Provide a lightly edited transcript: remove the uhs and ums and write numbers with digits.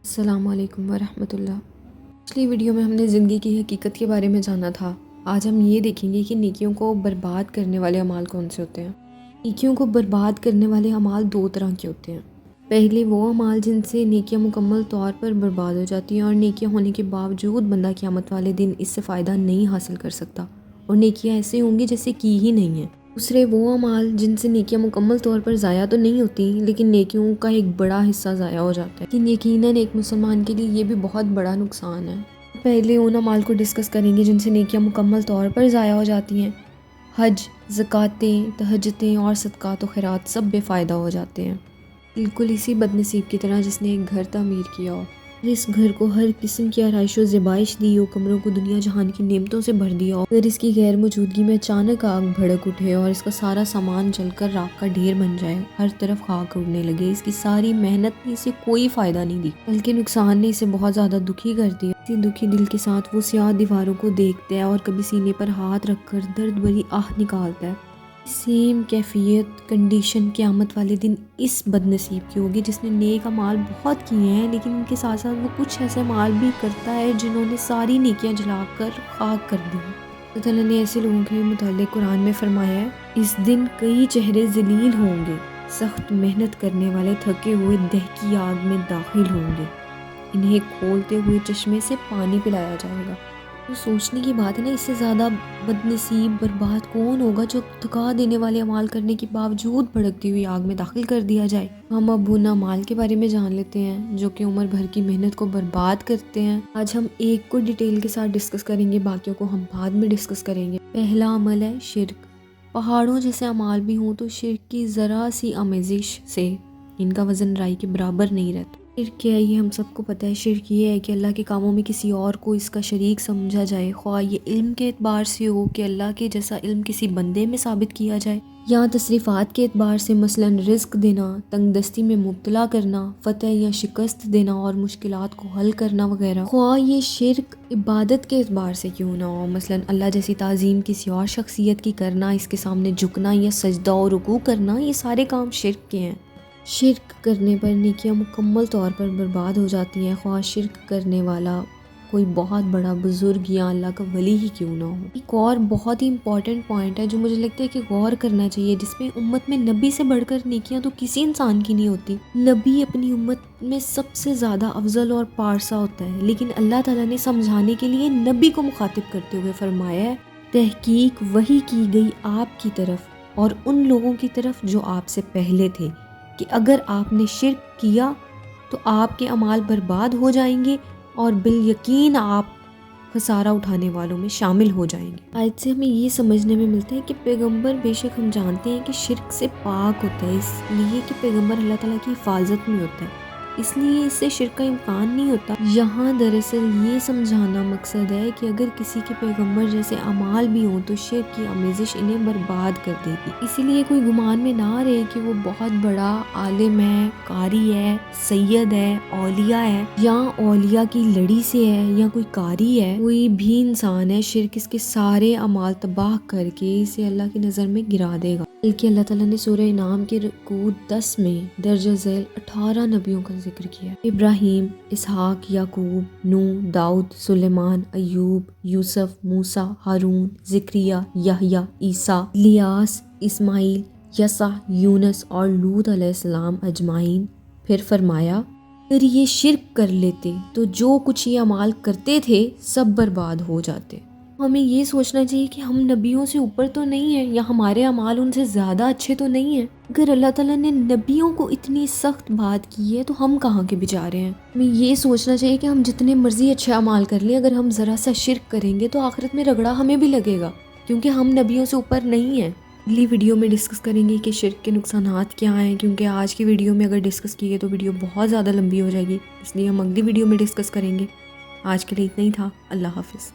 السلام علیکم ورحمۃ اللہ۔ پچھلی ویڈیو میں ہم نے زندگی کی حقیقت کے بارے میں جانا تھا۔ آج ہم یہ دیکھیں گے کہ نیکیوں کو برباد کرنے والے اعمال کون سے ہوتے ہیں۔ نیکیوں کو برباد کرنے والے اعمال دو طرح کے ہوتے ہیں۔ پہلے وہ اعمال جن سے نیکیاں مکمل طور پر برباد ہو جاتی ہیں اور نیکیاں ہونے کے باوجود بندہ قیامت والے دن اس سے فائدہ نہیں حاصل کر سکتا اور نیکیاں ایسے ہوں گی جیسے کی ہی نہیں ہیں۔ دوسرے وہ اعمال جن سے نیکیاں مکمل طور پر ضائع تو نہیں ہوتی لیکن نیکیوں کا ایک بڑا حصہ ضائع ہو جاتا ہے، لیکن یقیناً ایک مسلمان کے لیے یہ بھی بہت بڑا نقصان ہے۔ پہلے ان اعمال کو ڈسکس کریں گے جن سے نیکیاں مکمل طور پر ضائع ہو جاتی ہیں۔ حج، زکوٰتیں، تہجدیں اور صدقات و خیرات سب بے فائدہ ہو جاتے ہیں، بالکل اسی بد نصیب کی طرح جس نے ایک گھر تعمیر کیا ہو، اس گھر کو ہر قسم کی آرائش و زیبائش دی ہو، کمروں کو دنیا جہان کی نعمتوں سے بھر دیا ہو، اگر اس کی غیر موجودگی میں اچانک آگ بھڑک اٹھے اور اس کا سارا سامان جل کر راکھ کا ڈھیر بن جائے، ہر طرف خاک اڑنے لگے، اس کی ساری محنت نے اسے کوئی فائدہ نہیں دی بلکہ نقصان نے اسے بہت زیادہ دکھی کر دیا۔ اسی دکھی دل کے ساتھ وہ سیاہ دیواروں کو دیکھتا ہے اور کبھی سینے پر ہاتھ رکھ کر درد بھری آہ نکالتا ہے۔ سیم کیفیت کنڈیشن قیامت والے دن اس بد نصیب کی ہوگی جس نے نیک اعمال بہت کیے ہیں لیکن ان کے ساتھ ساتھ وہ کچھ ایسے اعمال بھی کرتا ہے جنہوں نے ساری نیکیاں جلا کر خاک کر دی۔ اللہ تعالیٰ نے ایسے لوگوں کے متعلق قرآن میں فرمایا ہے، اس دن کئی چہرے ذلیل ہوں گے، سخت محنت کرنے والے تھکے ہوئے دہکی آگ میں داخل ہوں گے، انہیں کھولتے ہوئے چشمے سے پانی پلایا جائے گا۔ تو سوچنے کی بات ہے نا، اس سے زیادہ بد نصیب برباد کون ہوگا جو تھکا دینے والے اعمال کرنے کے باوجود بھڑکتی ہوئی آگ میں داخل کر دیا جائے۔ ہم اب ان اعمال کے بارے میں جان لیتے ہیں جو کہ عمر بھر کی محنت کو برباد کرتے ہیں۔ آج ہم ایک کو ڈیٹیل کے ساتھ ڈسکس کریں گے، باقیوں کو ہم بعد میں ڈسکس کریں گے۔ پہلا عمل ہے شرک۔ پہاڑوں جیسے اعمال بھی ہوں تو شرک کی ذرا سی آمیزش سے ان کا وزن رائی کے برابر نہیں رہتا۔ شرک کیا ہے یہ ہم سب کو پتہ ہے۔ شرک یہ ہے کہ اللہ کے کاموں میں کسی اور کو اس کا شریک سمجھا جائے، خواہ یہ علم کے اعتبار سے ہو کہ اللہ کے جیسا علم کسی بندے میں ثابت کیا جائے، یا تصریفات کے اعتبار سے مثلاً رزق دینا، تنگ دستی میں مبتلا کرنا، فتح یا شکست دینا اور مشکلات کو حل کرنا وغیرہ۔ خواہ یہ شرک عبادت کے اعتبار سے کیوں نہ ہو، مثلاً اللہ جیسی تعظیم کسی اور شخصیت کی کرنا، اس کے سامنے جھکنا یا سجدہ و رکوع کرنا، یہ سارے کام شرک کے ہیں۔ شرک کرنے پر نیکیاں مکمل طور پر برباد ہو جاتی ہیں، خواہ شرک کرنے والا کوئی بہت بڑا بزرگ یا اللہ کا ولی ہی کیوں نہ ہو۔ ایک اور بہت ہی امپورٹنٹ پوائنٹ ہے جو مجھے لگتا ہے کہ غور کرنا چاہیے، جس میں امت میں نبی سے بڑھ کر نیکیاں تو کسی انسان کی نہیں ہوتی۔ نبی اپنی امت میں سب سے زیادہ افضل اور پارسا ہوتا ہے، لیکن اللہ تعالیٰ نے سمجھانے کے لیے نبی کو مخاطب کرتے ہوئے فرمایا ہے، تحقیق وحی کی گئی آپ کی طرف اور ان لوگوں کی طرف جو آپ سے پہلے تھے کہ اگر آپ نے شرک کیا تو آپ کے اعمال برباد ہو جائیں گے اور بالیقین آپ خسارہ اٹھانے والوں میں شامل ہو جائیں گے۔ آیت سے ہمیں یہ سمجھنے میں ملتا ہے کہ پیغمبر بے شک ہم جانتے ہیں کہ شرک سے پاک ہوتا ہے، اس لیے کہ پیغمبر اللہ تعالیٰ کی حفاظت میں ہوتا ہے، اس لیے اس سے شرک کا امکان نہیں ہوتا۔ یہاں دراصل یہ سمجھانا مقصد ہے کہ اگر کسی کے پیغمبر جیسے اعمال بھی ہوں تو شرک کی آمیزش انہیں برباد کر دے گی۔ اسی لیے کوئی گمان میں نہ رہے کہ وہ بہت بڑا عالم ہے، قاری ہے، سید ہے، اولیاء ہے یا اولیاء کی لڑی سے ہے یا کوئی قاری ہے، کوئی بھی انسان ہے، شرک اس کے سارے اعمال تباہ کر کے اسے اللہ کی نظر میں گرا دے گا۔ بلکہ اللہ تعالیٰ نے سورہ انعام کے رکوع 10 میں درجہ ذیل 18 نبیوں کا ذکر کیا۔ ابراہیم، اسحاق، یعقوب، نوح، داؤد، سلیمان، ایوب، یوسف، موسیٰ، ہارون، زکریا، یحییٰ، عیسیٰ، الیاس، اسماعیل، یسع، یونس اور لوط علیہ السلام اجمعین۔ پھر فرمایا، اگر یہ شرک کر لیتے تو جو کچھ یہ اعمال کرتے تھے سب برباد ہو جاتے۔ ہمیں یہ سوچنا چاہیے کہ ہم نبیوں سے اوپر تو نہیں ہیں یا ہمارے اعمال ان سے زیادہ اچھے تو نہیں ہیں۔ اگر اللہ تعالیٰ نے نبیوں کو اتنی سخت بات کی ہے تو ہم کہاں کے بیچارے ہیں۔ ہمیں یہ سوچنا چاہیے کہ ہم جتنے مرضی اچھے اعمال کر لیں، اگر ہم ذرا سا شرک کریں گے تو آخرت میں رگڑا ہمیں بھی لگے گا، کیونکہ ہم نبیوں سے اوپر نہیں ہیں۔ اگلی ویڈیو میں ڈسکس کریں گے کہ شرک کے نقصانات کیا ہیں، کیونکہ آج کی ویڈیو میں اگر ڈسکس کیے تو ویڈیو بہت زیادہ لمبی ہو جائے گی، اس لیے ہم اگلی ویڈیو میں ڈسکس کریں گے۔ آج کے لیے اتنا ہی تھا۔ اللہ حافظ۔